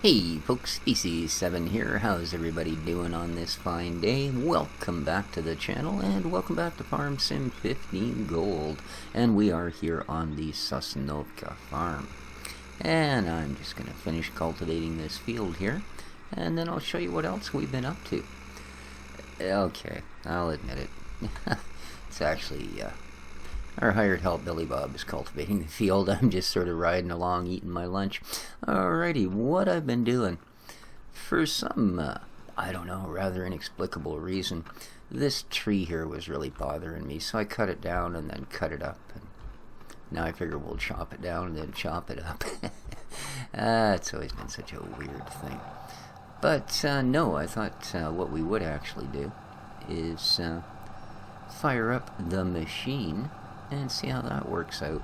Hey folks, Species7 here. How's everybody doing on this fine day? Welcome back to the channel and welcome back to Farm Sim 15 Gold. And we are here on the Sosnovka farm. And I'm just going to finish cultivating this field here, and then I'll show you what else we've been up to. Okay, I'll admit it. It's actually our hired help, Billy Bob, is cultivating the field. I'm just sort of riding along, eating my lunch. Alrighty, what I've been doing. For some, I don't know, rather inexplicable reason, this tree here was really bothering me, so I cut it down and then cut it up. And now I figure we'll chop it down and then chop it up. It's always been such a weird thing. But, no, I thought what we would actually do is fire up the machine and see how that works out.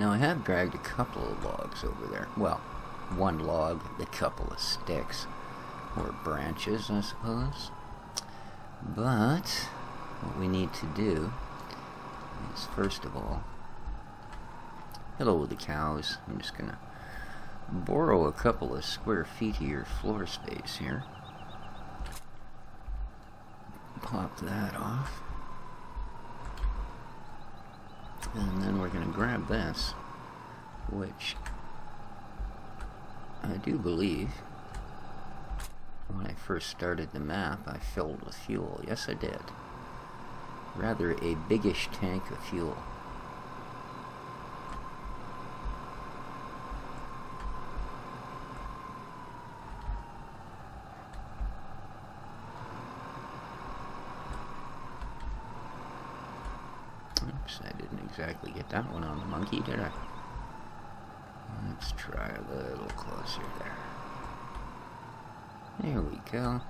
Now I have dragged a couple of logs over there. Well, one log, a couple of sticks, or branches, I suppose. But what we need to do is, first of all, hello the cows. I'm just gonna borrow a couple of square feet of your floor space here. Pop that off. And then we're going to grab this, which I do believe when I first started the map I filled with fuel. Yes, I did. Rather a biggish tank of fuel. Oops, I didn't exactly get that one on the monkey, did I? Let's try a little closer there. There we go.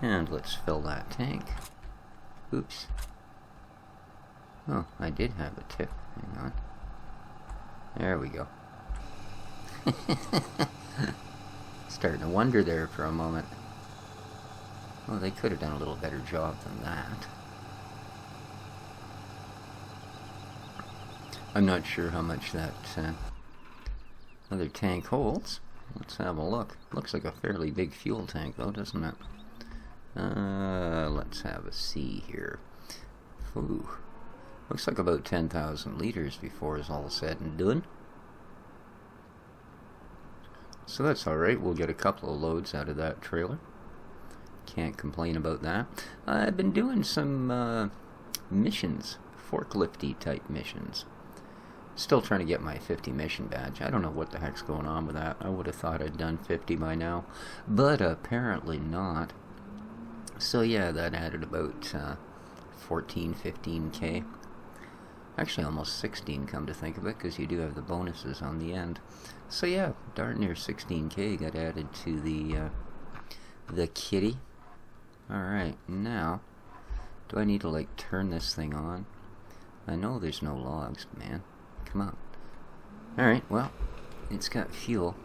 And let's fill that tank. Oops. Oh, I did have a tip. Hang on. There we go. Starting to wonder there for a moment. Well, they could have done a little better job than that. I'm not sure how much that other tank holds. Let's have a look. Looks like a fairly big fuel tank though, doesn't it? Let's have a see here. Ooh. Looks like about 10,000 liters before it's all said and done. So that's alright. We'll get a couple of loads out of that trailer. Can't complain about that. I've been doing some missions. Forklifty type missions. Still trying to get my 50 mission badge. I don't know what the heck's going on with that. I would have thought I'd done 50 by now, but apparently not. So yeah, that added about 14, 15k. Actually almost 16 come to think of it, because you do have the bonuses on the end. So yeah, darn near 16k got added to the kitty. Alright, now, do I need to like turn this thing on? I know there's no logs, man. Come on. Alright, well, it's got fuel.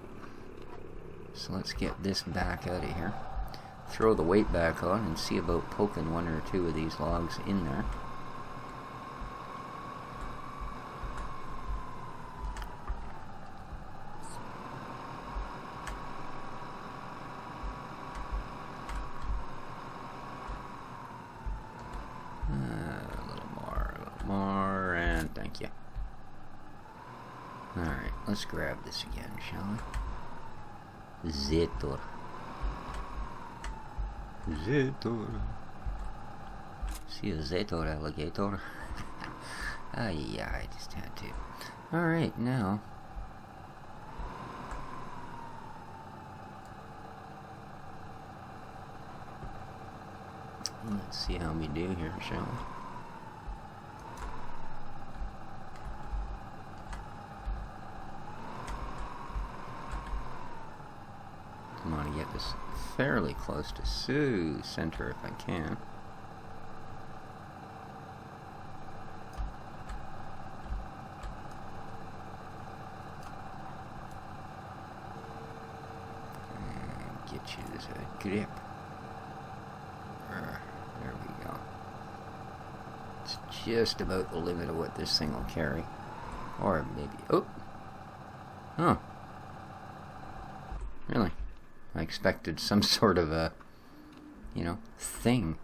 So let's get this back out of here. Throw the weight back on and see about poking one or two of these logs in there. A little more, and thank you. Alright, let's grab this again, shall we? Zetor. Zetor. See a Zetor alligator? Ah, yeah, I just had to. Alright, now. Let's see how we do here, shall we? I want to get this fairly close to center if I can. And get you this grip. There we go. It's just about the limit of what this thing will carry. Or maybe... Oh! Huh. expected some sort of a, thing.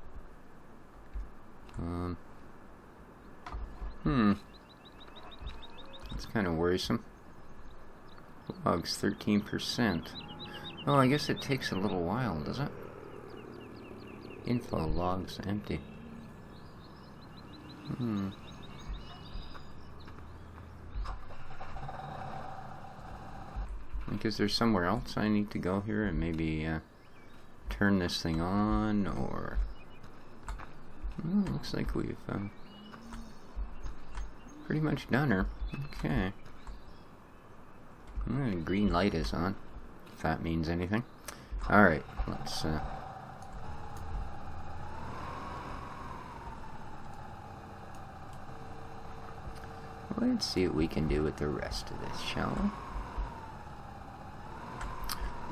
It's kind of worrisome. Logs 13%. Oh, I guess it takes a little while, does it? Inflow logs empty. Because there's somewhere else I need to go here and maybe turn this thing on, or looks like we've pretty much done her. Okay. Green light is on, if that means anything. Alright, let's see what we can do with the rest of this, shall we?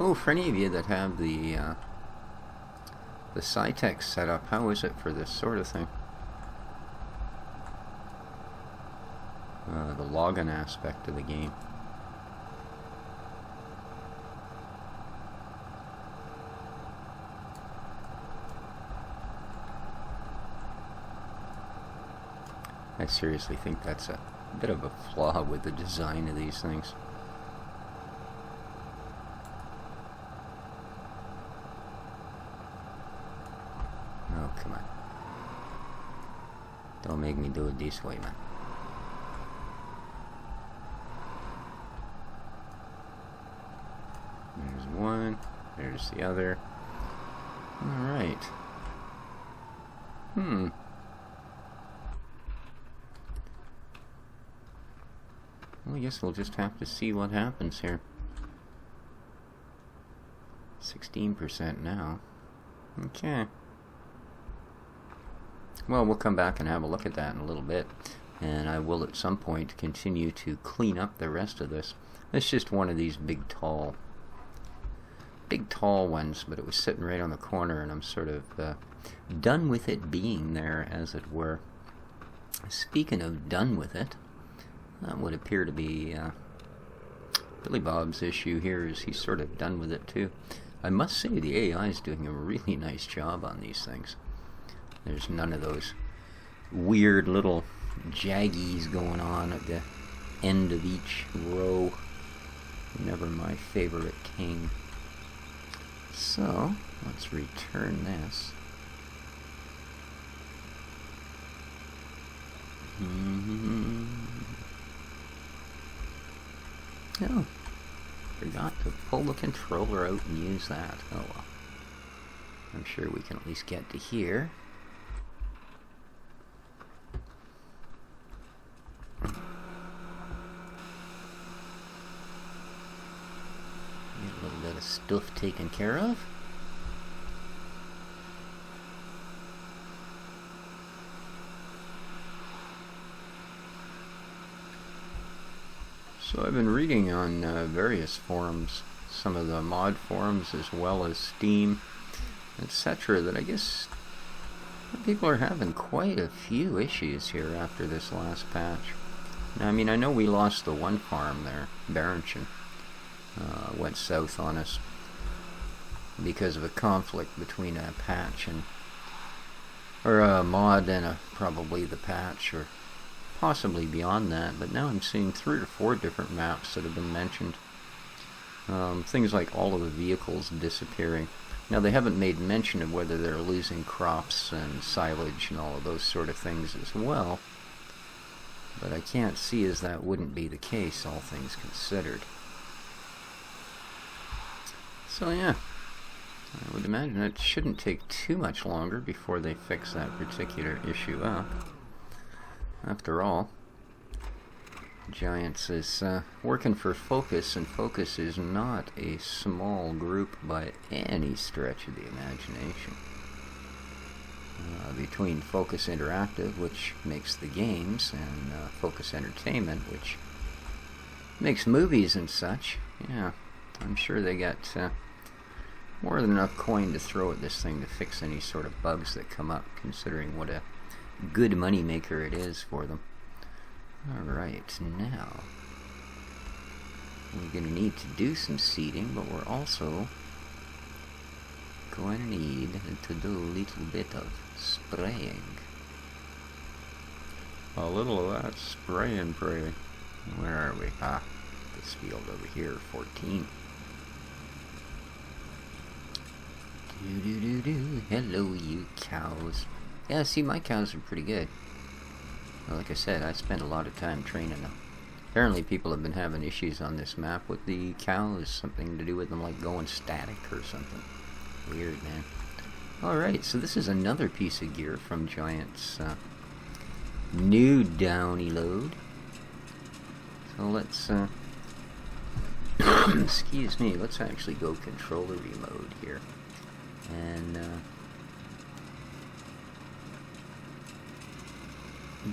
Oh, for any of you that have the Cytex set up, how is it for this sort of thing? The login aspect of the game. I seriously think that's a bit of a flaw with the design of these things. Oh, come on. Don't make me do it this way, man. There's one. There's the other. Alright. Well, I guess we'll just have to see what happens here. 16% now. Okay. Well, we'll come back and have a look at that in a little bit. And I will at some point continue to clean up the rest of this. It's just one of these big tall ones, but it was sitting right on the corner, and I'm sort of done with it being there, as it were. Speaking of done with it, that would appear to be Billy Bob's issue here, is he's sort of done with it too. I must say the AI is doing a really nice job on these things. There's none of those weird little jaggies going on at the end of each row. Never my favorite king. So, let's return this. Oh, forgot to pull the controller out and use that. Oh well. I'm sure we can at least get to here. Get a little bit of stuff taken care of. So I've been reading on various forums, some of the mod forums as well as Steam, etc., that I guess people are having quite a few issues here after this last patch. Now, I mean, I know we lost the one farm there, Barrington, went south on us because of a conflict between a patch and, or a mod and probably the patch, or possibly beyond that. But now I'm seeing 3 or 4 different maps that have been mentioned. Things like all of the vehicles disappearing. Now, they haven't made mention of whether they're losing crops and silage and all of those sort of things as well, but I can't see as that wouldn't be the case, all things considered. So yeah, I would imagine it shouldn't take too much longer before they fix that particular issue up. After all, Giants is working for Focus, and Focus is not a small group by any stretch of the imagination. Between Focus Interactive, which makes the games, and Focus Entertainment, which makes movies and such, yeah, I'm sure they got more than enough coin to throw at this thing to fix any sort of bugs that come up, considering what a good money maker it is for them. Alright, now we're going to need to do some seeding, but we're also going to need to do a little bit of spraying. A little of that spray and pray. Where are we? Ah, this field over here, 14. Do-do-do-do. Hello, you cows. Yeah, see, my cows are pretty good. Well, like I said, I spent a lot of time training them. Apparently people have been having issues on this map with the cows. Something to do with them like going static or something. Weird, man. Alright, so this is another piece of gear from Giant's new Downy load. So let's, excuse me, let's actually go controllery mode here. And,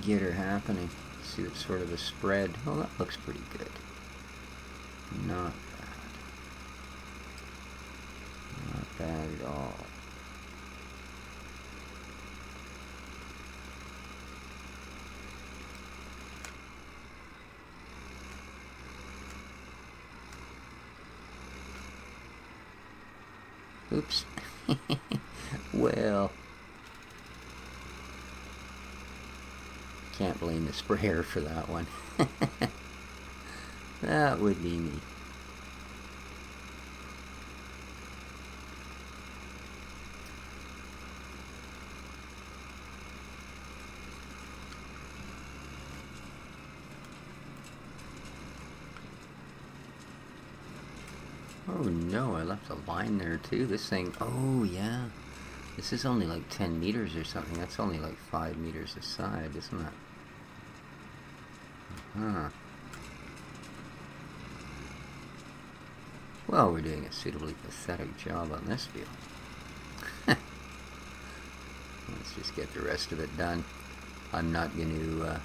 get her happening. See what sort of a spread. Well, that looks pretty good. Not bad. Not bad at all. Oops. Well, can't blame the sprayer for that one. That would be me. Oh no, I left a line there too. This thing, oh yeah. This is only like 10 meters or something. That's only like 5 meters aside, isn't it? Huh. Well, we're doing a suitably pathetic job on this field. Let's just get the rest of it done. I'm not going to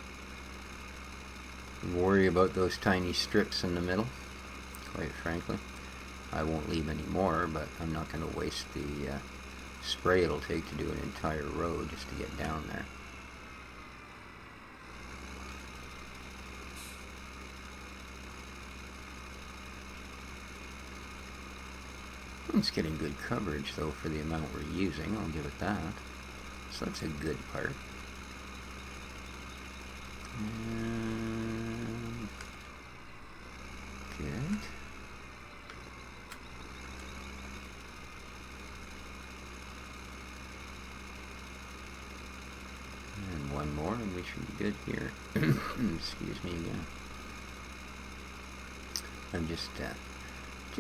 worry about those tiny strips in the middle, quite frankly. I won't leave any more, but I'm not going to waste the spray it'll take to do an entire road just to get down there. It's getting good coverage though for the amount we're using, I'll give it that. So that's a good part. Good. And one more and we should be good here. Excuse me again. I'm just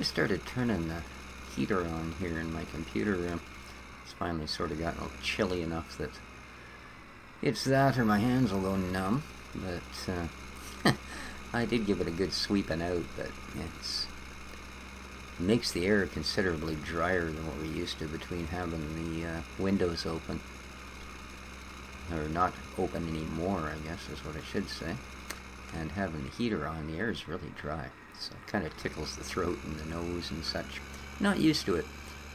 started turning the heater on here in my computer room. It's finally sort of gotten chilly enough that it's that or my hands will go numb. But I did give it a good sweeping out, but it makes the air considerably drier than what we used to between having the windows open. Or not open anymore, I guess is what I should say. And having the heater on, the air is really dry. So it kind of tickles the throat and the nose and such. Not used to it.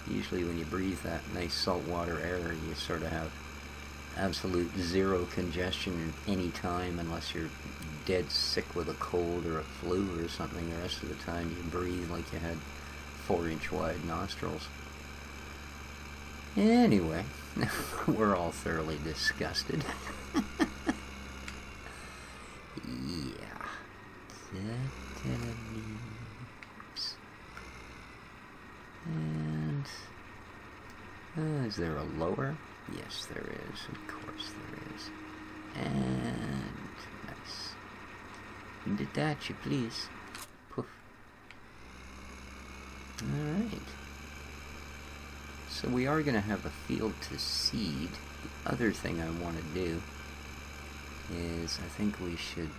Usually when you breathe that nice saltwater air, you sort of have absolute zero congestion at any time, unless you're dead sick with a cold or a flu or something. The rest of the time you breathe like you had 4-inch wide nostrils. Anyway, we're all thoroughly disgusted. Yeah. And is there a lower? Yes, there is. Of course there is. And nice. Detach you, please. Poof. Alright. So we are going to have a field to seed. The other thing I want to do is I think we should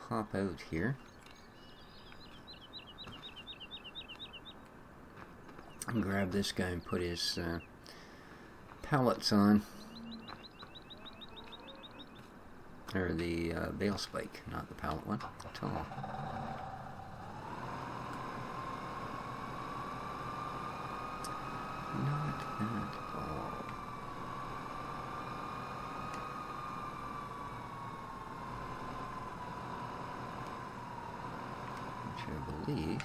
hop out here and grab this guy and put his pallets on. Or the bale spike, not the pallet one at all. Not at all. I believe...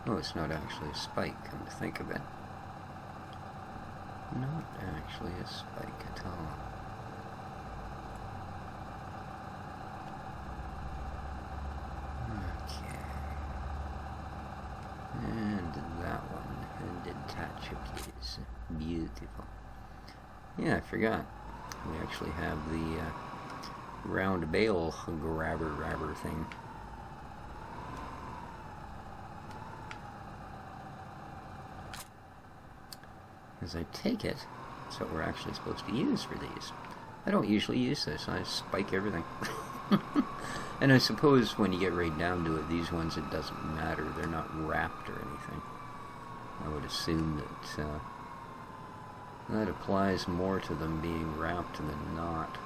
Oh, it's not actually a spike, come to think of it. Not actually a spike at all. Okay. And that one. And detachables. Beautiful. Yeah, I forgot. We actually have the round bale grabber thing. As I take it, that's what we're actually supposed to use for these. I don't usually use this. I spike everything. And I suppose when you get right down to it, these ones, it doesn't matter. They're not wrapped or anything. I would assume that that applies more to them being wrapped than not.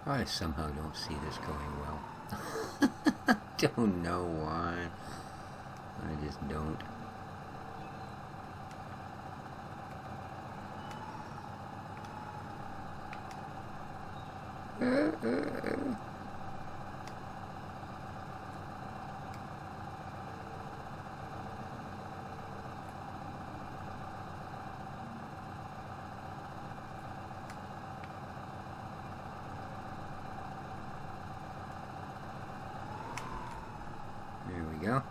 I somehow don't see this going well. Don't know why. I just don't. There we go.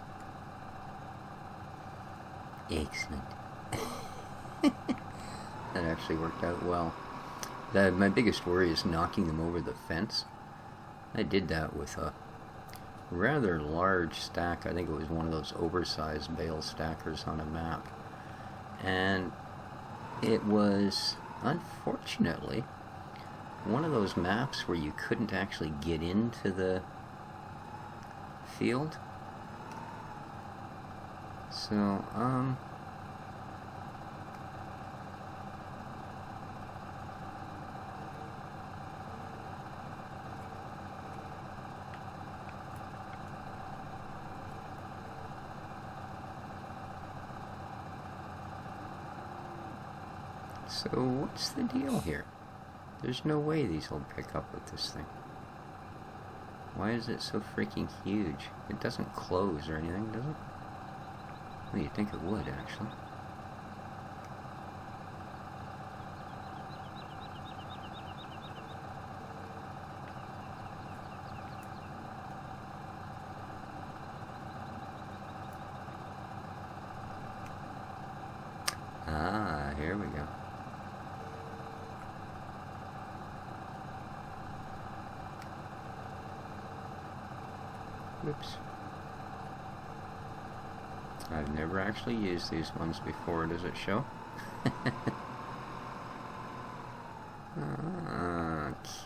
Excellent. That actually worked out well. My biggest worry is knocking them over the fence. I did that with a rather large stack. I think it was one of those oversized bale stackers on a map. And it was, unfortunately, one of those maps where you couldn't actually get into the field. So, so what's the deal here? There's no way these will pick up with this thing. Why is it so freaking huge? It doesn't close or anything, does it? Well, you'd think it would, actually. Ah, here we go. Whoops. I've never actually used these ones before, does it show?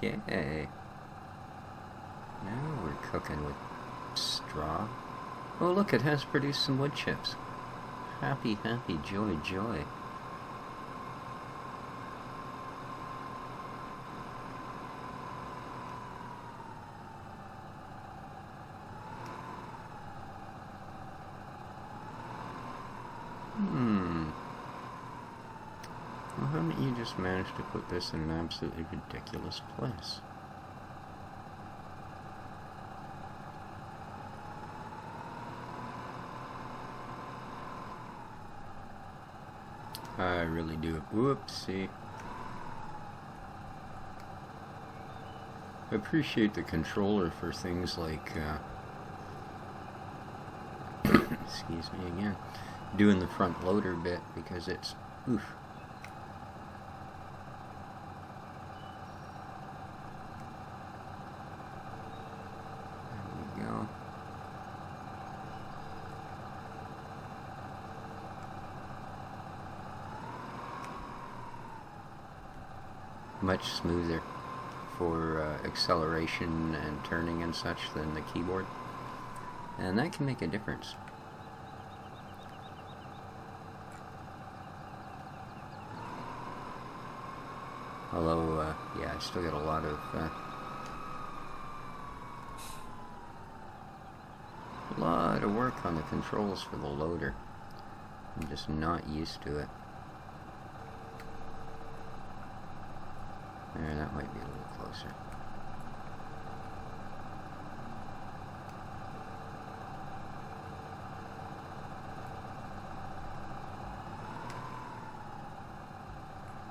Okay. Now we're cooking with straw. Oh look, it has produced some wood chips. Happy, happy, joy, joy. Well, haven't you just managed to put this in an absolutely ridiculous place? I really do. Whoopsie. I appreciate the controller for things like, excuse me again, doing the front loader bit, because it's, oof. There we go. Much smoother for acceleration and turning and such than the keyboard, and that can make a difference. Although, yeah, I still got a lot of work on the controls for the loader. I'm just not used to it. There, that might be a little closer.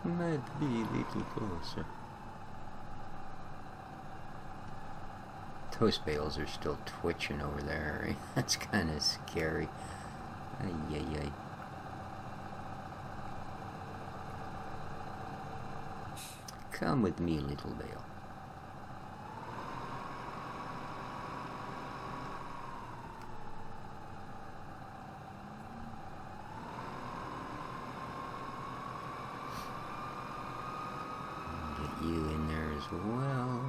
Might be a little closer. Toast bales are still twitching over there, right? That's kind of scary. Ay, ay, ay. Come with me, little bale. Get you in there as well.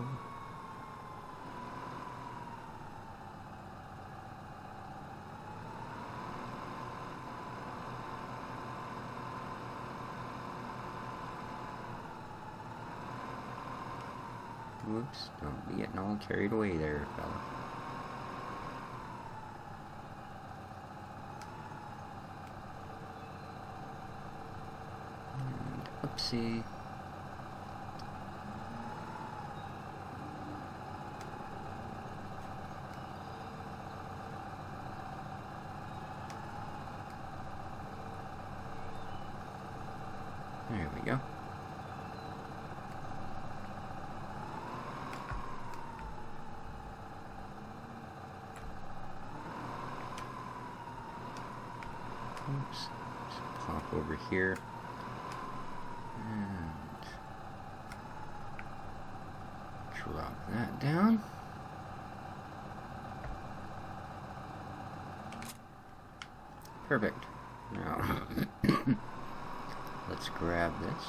Whoops, don't be getting all carried away there, fella. And oopsie. There we go. Oops. Just pop over here. And drop that down. Perfect. Now, let's grab this.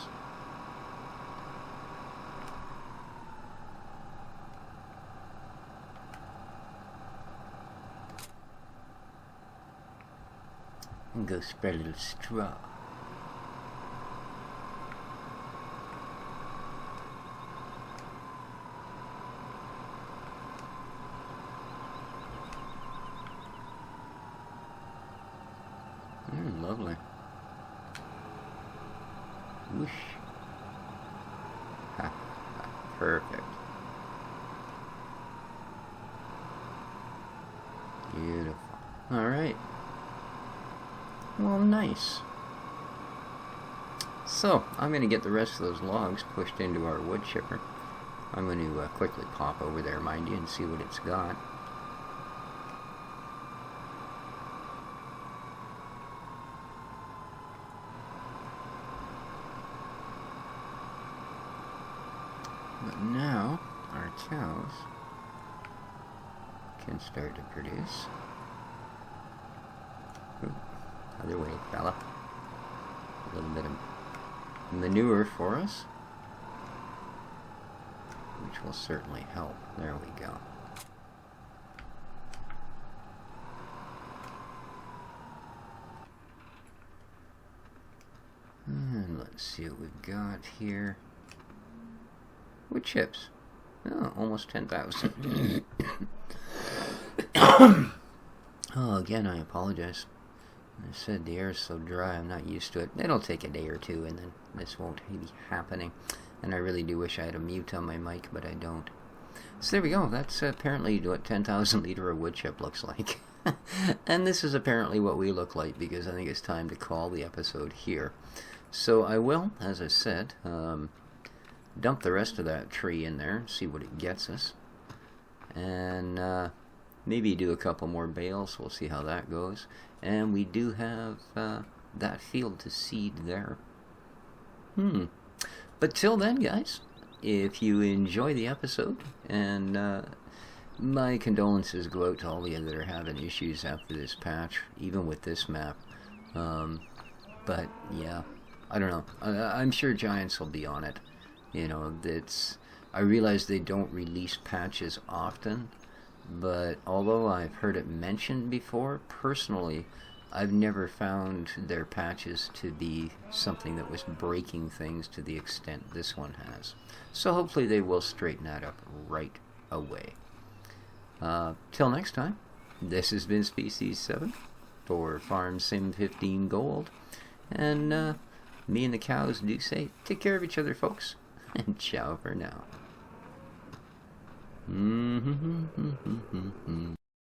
And go spread a little straw. Lovely. Whoosh. Ha, ha, perfect. Beautiful. Alright. Well, nice. So, I'm going to get the rest of those logs pushed into our wood chipper. I'm going to quickly pop over there, mind you, and see what it's got. But now, our cows can start to produce. Ooh, other way, fella. A little bit of manure for us, which will certainly help. There we go. And let's see what we've got here. Wood chips. Oh, almost 10,000. Oh, again, I apologize. I said the air is so dry, I'm not used to it. It'll take a day or two, and then this won't be happening. And I really do wish I had a mute on my mic, but I don't. So there we go. That's apparently what 10,000 liter of wood chip looks like. And this is apparently what we look like, because I think it's time to call the episode here. So I will, as I said, dump the rest of that tree in there, see what it gets us. And maybe do a couple more bales. We'll see how that goes. And we do have that field to seed there. But till then, guys, if you enjoy the episode, and my condolences go out to all of you that are having issues after this patch, even with this map. But yeah, I don't know. I'm sure Giants will be on it. You know, I realize they don't release patches often, but although I've heard it mentioned before, personally, I've never found their patches to be something that was breaking things to the extent this one has. So hopefully they will straighten that up right away. Till next time, this has been Species 7 for Farm Sim 15 Gold. And me and the cows do say, take care of each other, folks. And ciao for now.